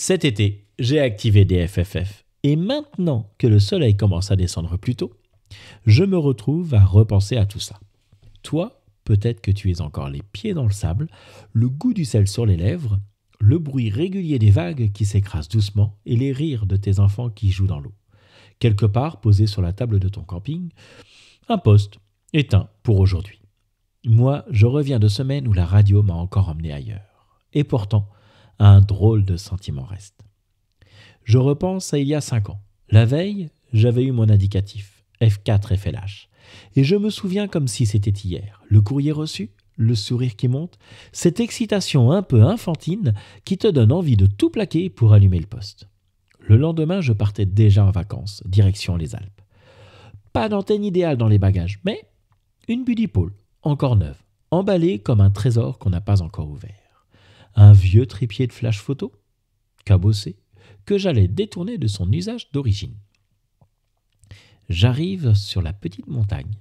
Cet été, j'ai activé des FFF. Et maintenant que le soleil commence à descendre plus tôt, je me retrouve à repenser à tout ça. Toi, peut-être que tu es encore les pieds dans le sable, le goût du sel sur les lèvres, le bruit régulier des vagues qui s'écrasent doucement et les rires de tes enfants qui jouent dans l'eau. Quelque part, posé sur la table de ton camping, un poste éteint pour aujourd'hui. Moi, je reviens de semaines où la radio m'a encore emmené ailleurs. Et pourtant, un drôle de sentiment reste. Je repense à il y a 5 ans. La veille, j'avais eu mon indicatif, F4 FLH. Et je me souviens comme si c'était hier. Le courrier reçu, le sourire qui monte, cette excitation un peu infantine qui te donne envie de tout plaquer pour allumer le poste. Le lendemain, je partais déjà en vacances, direction les Alpes. Pas d'antenne idéale dans les bagages, mais une Budipole, encore neuve, emballée comme un trésor qu'on n'a pas encore ouvert. Un vieux trépied de flash photo, cabossé, que j'allais détourner de son usage d'origine. J'arrive sur la petite montagne.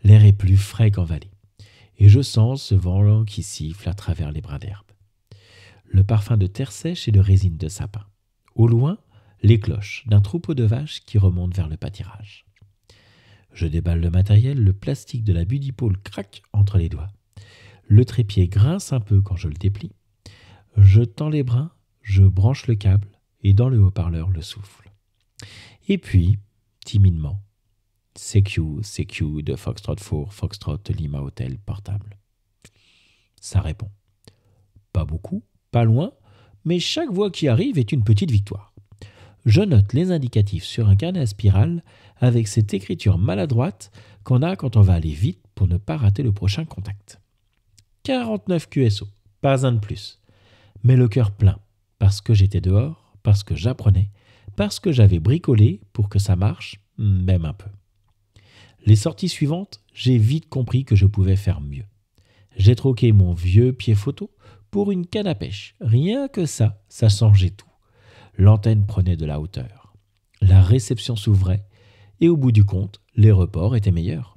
L'air est plus frais qu'en vallée. Et je sens ce vent qui siffle à travers les brins d'herbe. Le parfum de terre sèche et de résine de sapin. Au loin, les cloches d'un troupeau de vaches qui remontent vers le pâturage. Je déballe le matériel, le plastique de la Budipole craque entre les doigts. Le trépied grince un peu quand je le déplie. Je tends les brins, je branche le câble et dans le haut-parleur le souffle. Et puis, timidement, CQ de Foxtrot 4, Foxtrot Lima Hotel portable. Ça répond. Pas beaucoup, pas loin, mais chaque voix qui arrive est une petite victoire. Je note les indicatifs sur un carnet à spirale avec cette écriture maladroite qu'on a quand on va aller vite pour ne pas rater le prochain contact. 49 QSO, pas un de plus. Mais le cœur plein, parce que j'étais dehors, parce que j'apprenais, parce que j'avais bricolé pour que ça marche, même un peu. Les sorties suivantes, j'ai vite compris que je pouvais faire mieux. J'ai troqué mon vieux pied photo pour une canne à pêche. Rien que ça changeait tout. L'antenne prenait de la hauteur. La réception s'ouvrait et au bout du compte, les reports étaient meilleurs.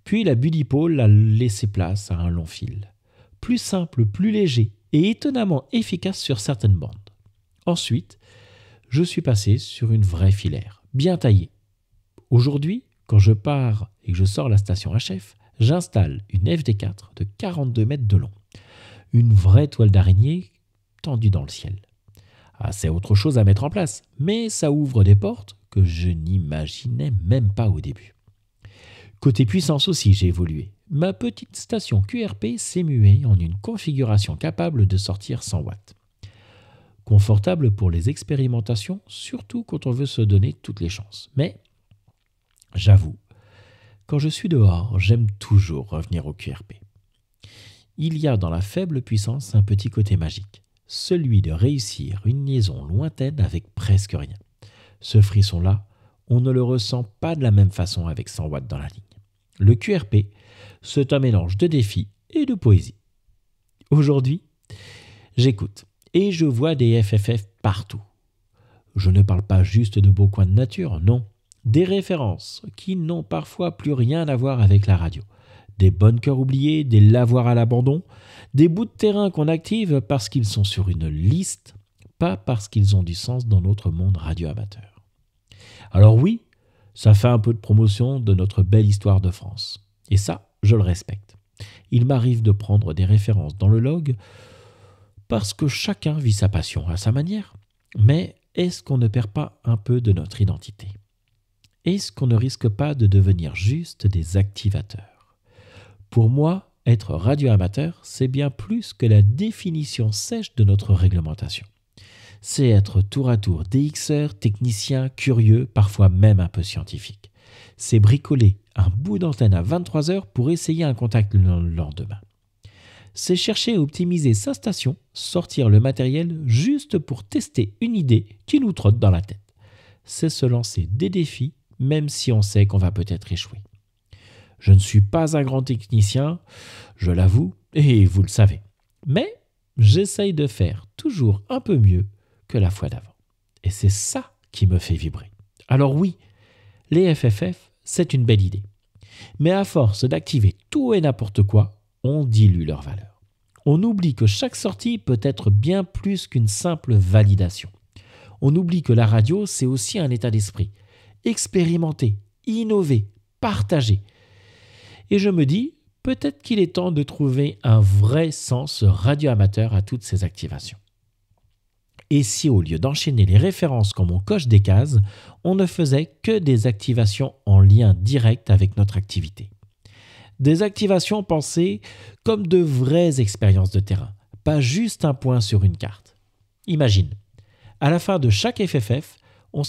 Puis la Budipole a laissé place à un long fil. Plus simple, plus léger et étonnamment efficace sur certaines bandes. Ensuite, je suis passé sur une vraie filaire, bien taillée. Aujourd'hui, quand je pars et que je sors la station HF, j'installe une FD4 de 42 mètres de long. Une vraie toile d'araignée tendue dans le ciel. C'est autre chose à mettre en place, mais ça ouvre des portes que je n'imaginais même pas au début. Côté puissance aussi, j'ai évolué. Ma petite station QRP s'est muée en une configuration capable de sortir 100 watts. Confortable pour les expérimentations, surtout quand on veut se donner toutes les chances. Mais, j'avoue, quand je suis dehors, j'aime toujours revenir au QRP. Il y a dans la faible puissance un petit côté magique. Celui de réussir une liaison lointaine avec presque rien. Ce frisson-là, on ne le ressent pas de la même façon avec 100 watts dans la ligne. Le QRP, c'est un mélange de défi et de poésie. Aujourd'hui, j'écoute et je vois des FFF partout. Je ne parle pas juste de beaux coins de nature, non. Des références qui n'ont parfois plus rien à voir avec la radio. Des bunkers oubliés, des lavoirs à l'abandon, des bouts de terrain qu'on active parce qu'ils sont sur une liste, pas parce qu'ils ont du sens dans notre monde radio-amateur. Alors oui, ça fait un peu de promotion de notre belle histoire de France. Et ça, je le respecte. Il m'arrive de prendre des références dans le log parce que chacun vit sa passion à sa manière. Mais est-ce qu'on ne perd pas un peu de notre identité ? Est-ce qu'on ne risque pas de devenir juste des activateurs ? Pour moi, être radio-amateur, c'est bien plus que la définition sèche de notre réglementation. C'est être tour à tour DXeur, technicien, curieux, parfois même un peu scientifique. C'est bricoler un bout d'antenne à 23h pour essayer un contact le lendemain. C'est chercher à optimiser sa station, sortir le matériel juste pour tester une idée qui nous trotte dans la tête. C'est se lancer des défis, même si on sait qu'on va peut-être échouer. Je ne suis pas un grand technicien, je l'avoue, et vous le savez. Mais j'essaye de faire toujours un peu mieux que la fois d'avant. Et c'est ça qui me fait vibrer. Alors oui, les FFF, c'est une belle idée. Mais à force d'activer tout et n'importe quoi, on dilue leur valeur. On oublie que chaque sortie peut être bien plus qu'une simple validation. On oublie que la radio, c'est aussi un état d'esprit. Expérimenter, innover, partager. Et je me dis, peut-être qu'il est temps de trouver un vrai sens radio-amateur à toutes ces activations. Et si au lieu d'enchaîner les références comme on coche des cases, on ne faisait que des activations en lien direct avec notre activité. Des activations pensées comme de vraies expériences de terrain, pas juste un point sur une carte. Imagine, à la fin de chaque FFF, on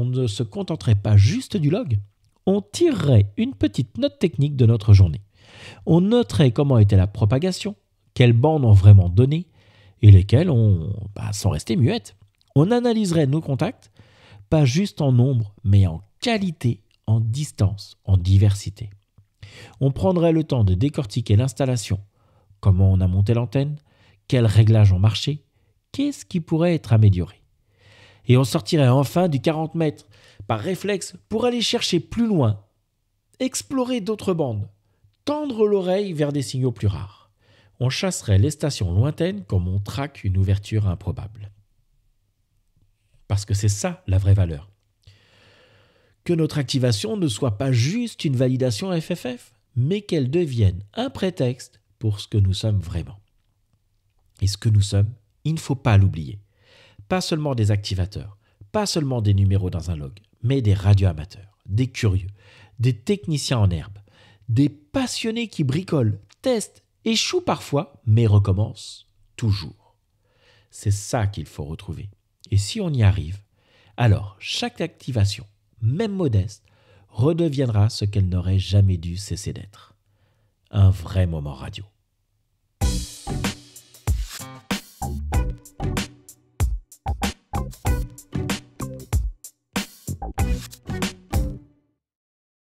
ne se contenterait pas juste du log, on tirerait une petite note technique de notre journée. On noterait comment était la propagation, quelles bandes ont vraiment donné, et lesquelles sont restées muettes. On analyserait nos contacts, pas juste en nombre, mais en qualité, en distance, en diversité. On prendrait le temps de décortiquer l'installation, comment on a monté l'antenne, quels réglages ont marché, qu'est-ce qui pourrait être amélioré. Et on sortirait enfin du 40 mètres, par réflexe, pour aller chercher plus loin, explorer d'autres bandes, tendre l'oreille vers des signaux plus rares. On chasserait les stations lointaines comme on traque une ouverture improbable. Parce que c'est ça la vraie valeur. Que notre activation ne soit pas juste une validation FFF, mais qu'elle devienne un prétexte pour ce que nous sommes vraiment. Et ce que nous sommes, il ne faut pas l'oublier. Pas seulement des activateurs, pas seulement des numéros dans un log, mais des radioamateurs, des curieux, des techniciens en herbe, des passionnés qui bricolent, testent, échouent parfois, mais recommencent toujours. C'est ça qu'il faut retrouver. Et si on y arrive, alors chaque activation, même modeste, redeviendra ce qu'elle n'aurait jamais dû cesser d'être. Un vrai moment radio.